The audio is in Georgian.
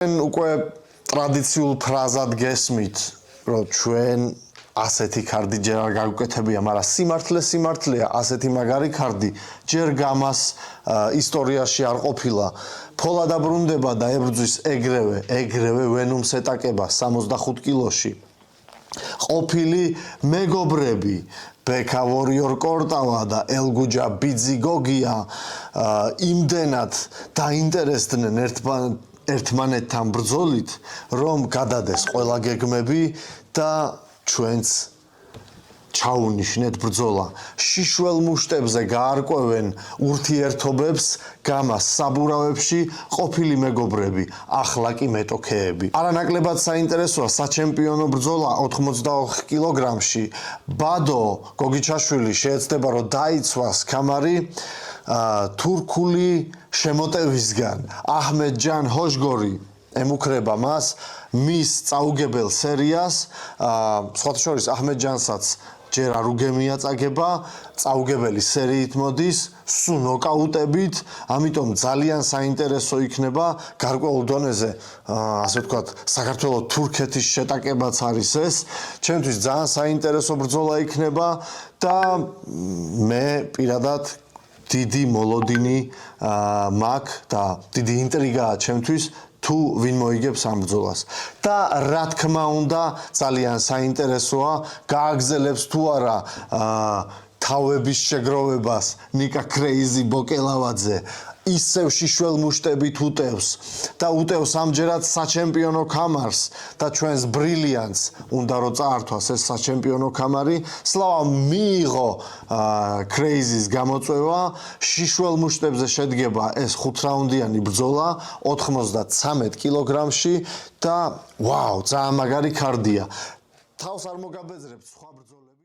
უკვე ტრადიციულ ფრაზად გესმით, რომ ჩვენ ასეთი კარდი ჯერ არ გავუკეთებია, მაგრამ სიმართლეა, ასეთი მაგარი კარდი ჯერ გამას ისტორიაში არ ყოფილა. ფოლა დაბრუნდება და ებრძვის ეგრევე ვენუმს ეტაკება 65 კილოში. ყოფილი მეგობრები ბექა ვორიორ კორტავა და ელგუჯა ბიძი გოგია იმდენად დაინტერესდნენ ერთმანეთთან ბრძოლით, რომ გადადეს ყველა გეგმები და ჩვენც ჩაუნიშნეთ ბრძოლა. შიშველ მუშტებზე გაარკვევენ ურთიერთობებს გამას საბურავებში ყოფილი მეგობრები, ახლა კი მეტოქეები. არანაკლებად საინტერესოა საჩემპიონო ბრძოლა 84 კილოგრამში. ბადო გოგიჩაშვილი შეეცდება რომ დაიცვას ქამარი თურქული შემოტევისგან. აჰმედჯან ჰოჟგორი ემუქრება მას მის წაუგებელ სერიას, სხვათა შორის აჰმედჯანსაც ჯერ არ უგემია წაგება, წაუგებელი სერიით მოდის, სულ ნოკაუტებით, ამიტომ ძალიან საინტერესო იქნება გარკვეულ დონეზე, ასე ვთქვათ, საქართველოს თურქეთის შეტაკებაც არის ეს. ჩემთვის ძალიან საინტერესო ბრძოლა იქნება და მე პირადად დიდი მოლოდინი მაქვს და დიდი ინტრიგაა ჩემთვის თუ ვინ მოიგებს ამ ბრძოლას. და რა თქმა უნდა, ძალიან საინტერესოა, გააგზელებს თუ არა თავების შეგროვებას ნიკა კრეიზი ბოკელავაძე. ისევ შიშველ მუშტებით უტევს და უტევს ამჯერად საჩემპიონო ქამარს და ჩვენს ბრილიანტს უნდა რომ წაართვას ეს საჩემპიონო ქამარი. სლავა მიიღო კრეიზის გამოწვევა, შიშველ მუშტებზე შედგება ეს 5 რაუნდიანი ბრძოლა 93 კილოგრამში და ვაუ, ძალიან მაგარი კარდია. თავს არ მოგაბეზრებთ სხვა ბრძოლები.